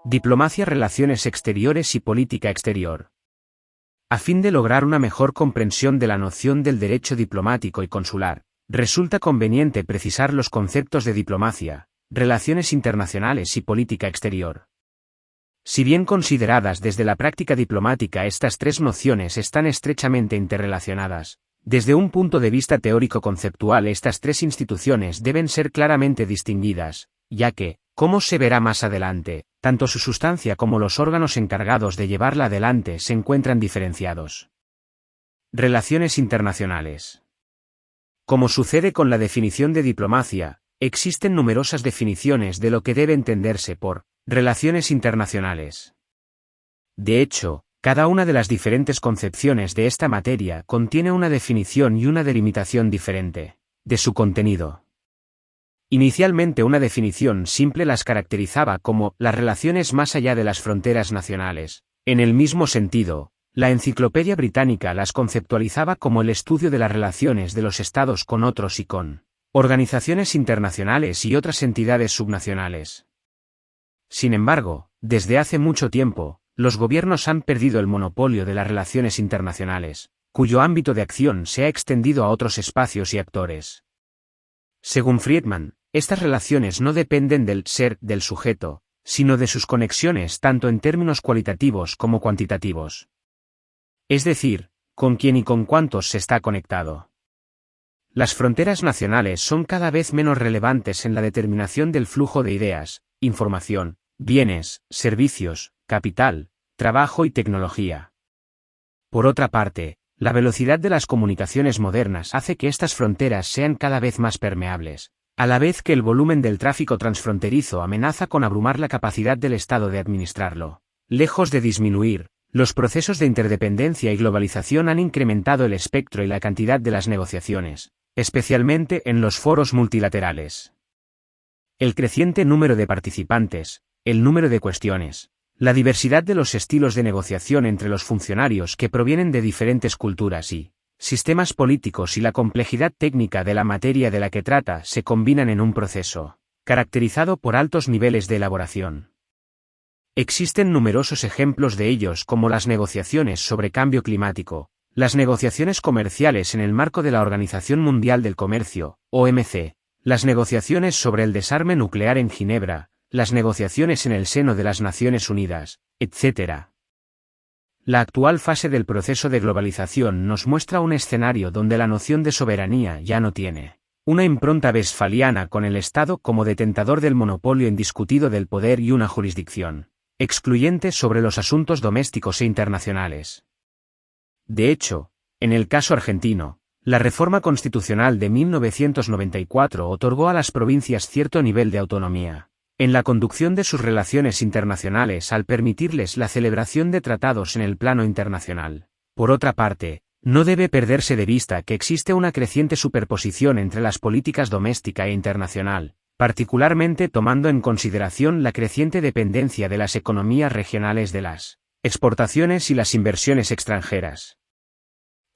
Diplomacia, relaciones exteriores y política exterior. A fin de lograr una mejor comprensión de la noción del derecho diplomático y consular, resulta conveniente precisar los conceptos de diplomacia, relaciones internacionales y política exterior. Si bien consideradas desde la práctica diplomática, estas tres nociones están estrechamente interrelacionadas. Desde un punto de vista teórico-conceptual, estas tres instituciones deben ser claramente distinguidas, ya que, como se verá más adelante, tanto su sustancia como los órganos encargados de llevarla adelante se encuentran diferenciados. Relaciones internacionales. Como sucede con la definición de diplomacia, existen numerosas definiciones de lo que debe entenderse por relaciones internacionales. De hecho, cada una de las diferentes concepciones de esta materia contiene una definición y una delimitación diferente de su contenido. Inicialmente, una definición simple las caracterizaba como las relaciones más allá de las fronteras nacionales. En el mismo sentido, la Enciclopedia Británica las conceptualizaba como el estudio de las relaciones de los estados con otros y con organizaciones internacionales y otras entidades subnacionales. Sin embargo, desde hace mucho tiempo, los gobiernos han perdido el monopolio de las relaciones internacionales, cuyo ámbito de acción se ha extendido a otros espacios y actores. Según Friedman, estas relaciones no dependen del ser del sujeto, sino de sus conexiones tanto en términos cualitativos como cuantitativos. Es decir, con quién y con cuántos se está conectado. Las fronteras nacionales son cada vez menos relevantes en la determinación del flujo de ideas, información, bienes, servicios, capital, trabajo y tecnología. Por otra parte, la velocidad de las comunicaciones modernas hace que estas fronteras sean cada vez más permeables, a la vez que el volumen del tráfico transfronterizo amenaza con abrumar la capacidad del Estado de administrarlo. Lejos de disminuir, los procesos de interdependencia y globalización han incrementado el espectro y la cantidad de las negociaciones, especialmente en los foros multilaterales. El creciente número de participantes, el número de cuestiones, la diversidad de los estilos de negociación entre los funcionarios que provienen de diferentes culturas y sistemas políticos y la complejidad técnica de la materia de la que trata se combinan en un proceso caracterizado por altos niveles de elaboración. Existen numerosos ejemplos de ellos, como las negociaciones sobre cambio climático, las negociaciones comerciales en el marco de la Organización Mundial del Comercio, OMC, las negociaciones sobre el desarme nuclear en Ginebra, las negociaciones en el seno de las Naciones Unidas, etc. La actual fase del proceso de globalización nos muestra un escenario donde la noción de soberanía ya no tiene una impronta westfaliana, con el Estado como detentador del monopolio indiscutido del poder y una jurisdicción excluyente sobre los asuntos domésticos e internacionales. De hecho, en el caso argentino, la reforma constitucional de 1994 otorgó a las provincias cierto nivel de autonomía en la conducción de sus relaciones internacionales al permitirles la celebración de tratados en el plano internacional. Por otra parte, no debe perderse de vista que existe una creciente superposición entre las políticas doméstica e internacional, particularmente tomando en consideración la creciente dependencia de las economías regionales de las exportaciones y las inversiones extranjeras.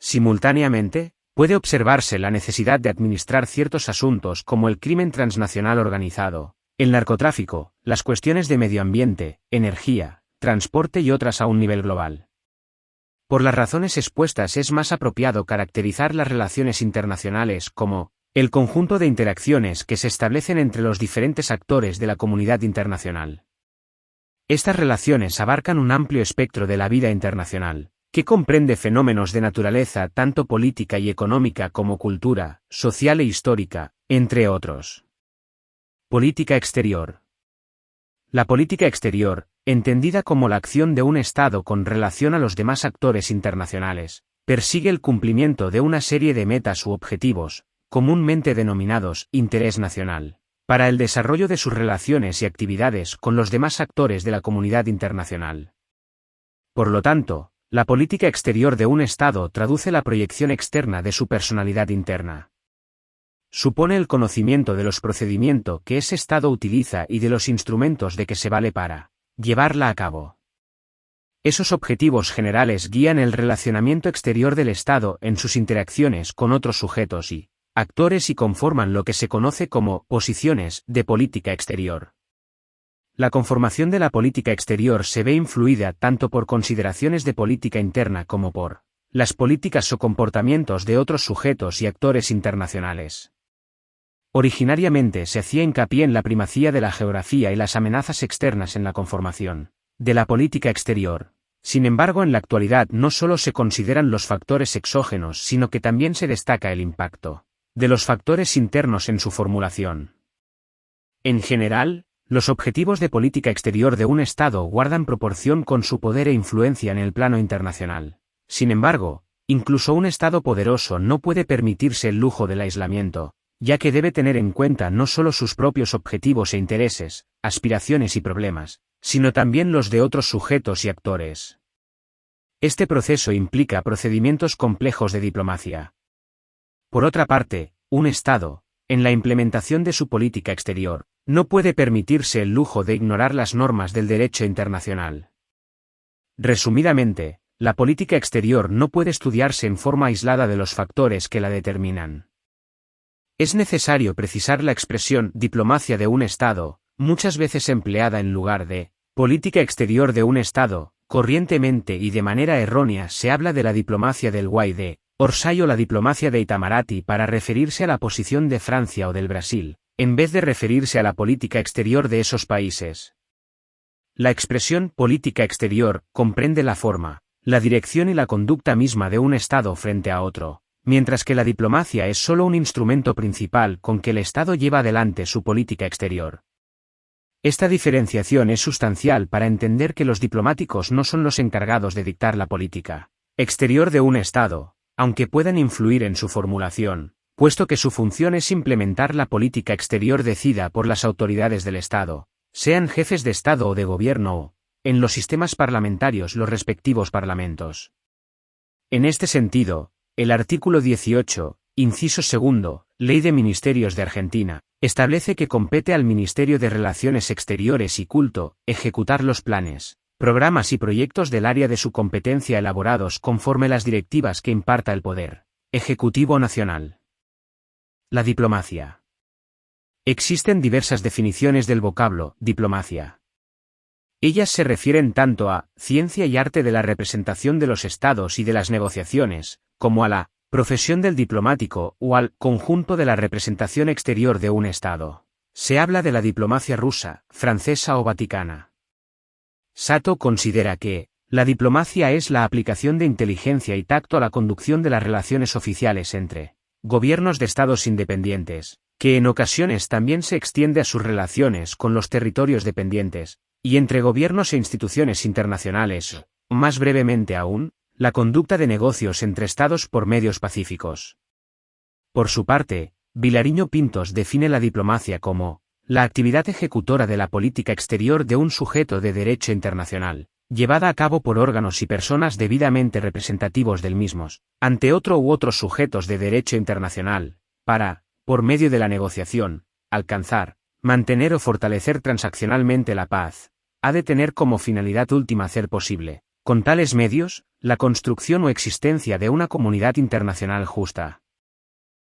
Simultáneamente, puede observarse la necesidad de administrar ciertos asuntos como el crimen transnacional organizado, el narcotráfico, las cuestiones de medio ambiente, energía, transporte y otras a un nivel global. Por las razones expuestas, es más apropiado caracterizar las relaciones internacionales como el conjunto de interacciones que se establecen entre los diferentes actores de la comunidad internacional. Estas relaciones abarcan un amplio espectro de la vida internacional, que comprende fenómenos de naturaleza tanto política y económica como cultura, social e histórica, entre otros. Política exterior. La política exterior, entendida como la acción de un Estado con relación a los demás actores internacionales, persigue el cumplimiento de una serie de metas u objetivos, comúnmente denominados interés nacional, para el desarrollo de sus relaciones y actividades con los demás actores de la comunidad internacional. Por lo tanto, la política exterior de un Estado traduce la proyección externa de su personalidad interna. Supone el conocimiento de los procedimientos que ese Estado utiliza y de los instrumentos de que se vale para llevarla a cabo. Esos objetivos generales guían el relacionamiento exterior del Estado en sus interacciones con otros sujetos y actores y conforman lo que se conoce como posiciones de política exterior. La conformación de la política exterior se ve influida tanto por consideraciones de política interna como por las políticas o comportamientos de otros sujetos y actores internacionales. Originariamente se hacía hincapié en la primacía de la geografía y las amenazas externas en la conformación de la política exterior. Sin embargo, en la actualidad no solo se consideran los factores exógenos, sino que también se destaca el impacto de los factores internos en su formulación. En general, los objetivos de política exterior de un Estado guardan proporción con su poder e influencia en el plano internacional. Sin embargo, incluso un Estado poderoso no puede permitirse el lujo del aislamiento, ya que debe tener en cuenta no solo sus propios objetivos e intereses, aspiraciones y problemas, sino también los de otros sujetos y actores. Este proceso implica procedimientos complejos de diplomacia. Por otra parte, un Estado, en la implementación de su política exterior, no puede permitirse el lujo de ignorar las normas del derecho internacional. Resumidamente, la política exterior no puede estudiarse en forma aislada de los factores que la determinan. Es necesario precisar la expresión diplomacia de un Estado, muchas veces empleada en lugar de política exterior de un Estado. Corrientemente y de manera errónea se habla de la diplomacia del Guay de Orsay o la diplomacia de Itamaraty para referirse a la posición de Francia o del Brasil, en vez de referirse a la política exterior de esos países. La expresión política exterior comprende la forma, la dirección y la conducta misma de un Estado frente a otro, mientras que la diplomacia es solo un instrumento principal con que el Estado lleva adelante su política exterior. Esta diferenciación es sustancial para entender que los diplomáticos no son los encargados de dictar la política exterior de un Estado, aunque puedan influir en su formulación, puesto que su función es implementar la política exterior decidida por las autoridades del Estado, sean jefes de Estado o de gobierno o, en los sistemas parlamentarios, los respectivos parlamentos. En este sentido, el artículo 18, inciso segundo, Ley de Ministerios de Argentina, establece que compete al Ministerio de Relaciones Exteriores y Culto ejecutar los planes, programas y proyectos del área de su competencia elaborados conforme las directivas que imparta el Poder Ejecutivo Nacional. La diplomacia. Existen diversas definiciones del vocablo diplomacia. Ellas se refieren tanto a ciencia y arte de la representación de los estados y de las negociaciones, como a la profesión del diplomático o al conjunto de la representación exterior de un Estado. Se habla de la diplomacia rusa, francesa o vaticana. Sato considera que la diplomacia es la aplicación de inteligencia y tacto a la conducción de las relaciones oficiales entre gobiernos de estados independientes, que en ocasiones también se extiende a sus relaciones con los territorios dependientes, y entre gobiernos e instituciones internacionales, o más brevemente aún, la conducta de negocios entre estados por medios pacíficos. Por su parte, Vilariño Pintos define la diplomacia como la actividad ejecutora de la política exterior de un sujeto de derecho internacional, llevada a cabo por órganos y personas debidamente representativos del mismos, ante otro u otros sujetos de derecho internacional, para, por medio de la negociación, alcanzar, mantener o fortalecer transaccionalmente la paz. Ha de tener como finalidad última hacer posible, con tales medios, la construcción o existencia de una comunidad internacional justa,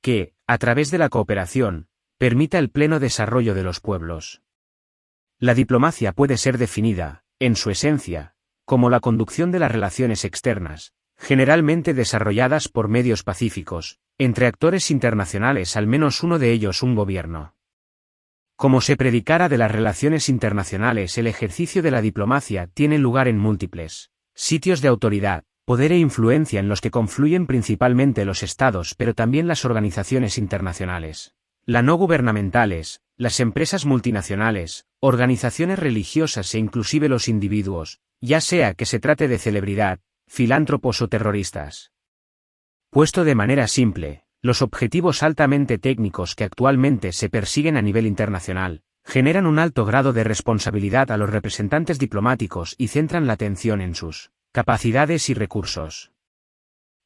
que, a través de la cooperación, permita el pleno desarrollo de los pueblos. La diplomacia puede ser definida, en su esencia, como la conducción de las relaciones externas, generalmente desarrolladas por medios pacíficos, entre actores internacionales, al menos uno de ellos un gobierno. Como se predicara de las relaciones internacionales, el ejercicio de la diplomacia tiene lugar en múltiples sitios de autoridad, poder e influencia en los que confluyen principalmente los estados, pero también las organizaciones internacionales, las no gubernamentales, las empresas multinacionales, organizaciones religiosas e inclusive los individuos, ya sea que se trate de celebridad, filántropos o terroristas. Puesto de manera simple, los objetivos altamente técnicos que actualmente se persiguen a nivel internacional, generan un alto grado de responsabilidad a los representantes diplomáticos y centran la atención en sus capacidades y recursos.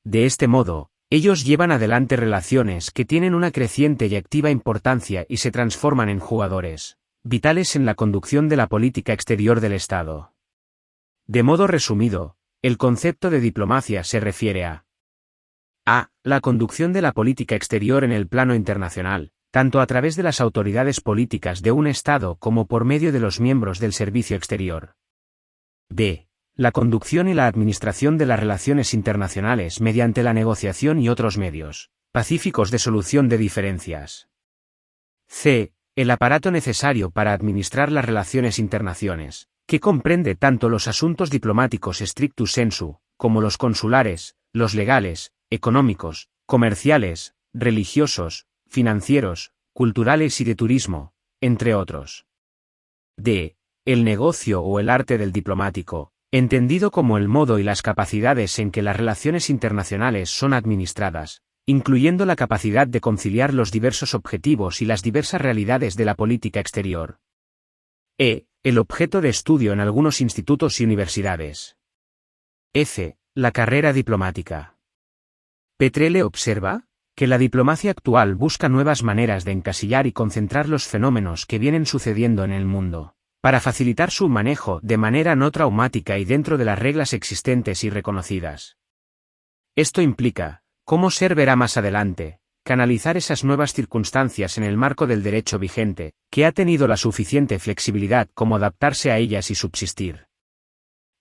De este modo, ellos llevan adelante relaciones que tienen una creciente y activa importancia y se transforman en jugadores vitales en la conducción de la política exterior del Estado. De modo resumido, el concepto de diplomacia se refiere a la conducción de la política exterior en el plano internacional, tanto a través de las autoridades políticas de un Estado como por medio de los miembros del servicio exterior. D. La conducción y la administración de las relaciones internacionales mediante la negociación y otros medios pacíficos de solución de diferencias. C. El aparato necesario para administrar las relaciones internacionales, que comprende tanto los asuntos diplomáticos strictu sensu, como los consulares, los legales, económicos, comerciales, religiosos, financieros, culturales y de turismo, entre otros. D. El negocio o el arte del diplomático, entendido como el modo y las capacidades en que las relaciones internacionales son administradas, incluyendo la capacidad de conciliar los diversos objetivos y las diversas realidades de la política exterior. E. El objeto de estudio en algunos institutos y universidades. F. La carrera diplomática. Petrelle observa que la diplomacia actual busca nuevas maneras de encasillar y concentrar los fenómenos que vienen sucediendo en el mundo, para facilitar su manejo de manera no traumática y dentro de las reglas existentes y reconocidas. Esto implica, como Ser verá más adelante, canalizar esas nuevas circunstancias en el marco del derecho vigente, que ha tenido la suficiente flexibilidad como adaptarse a ellas y subsistir.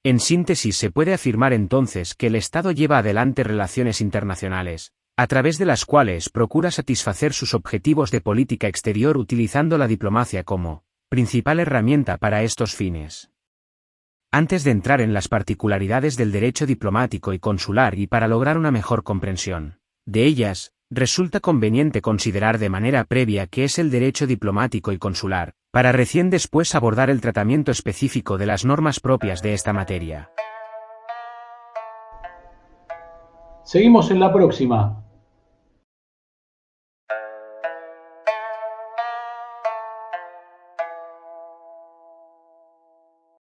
En síntesis, se puede afirmar entonces que el Estado lleva adelante relaciones internacionales, a través de las cuales procura satisfacer sus objetivos de política exterior utilizando la diplomacia como principal herramienta para estos fines. Antes de entrar en las particularidades del derecho diplomático y consular y para lograr una mejor comprensión de ellas, resulta conveniente considerar de manera previa qué es el derecho diplomático y consular, para recién después abordar el tratamiento específico de las normas propias de esta materia. Seguimos en la próxima.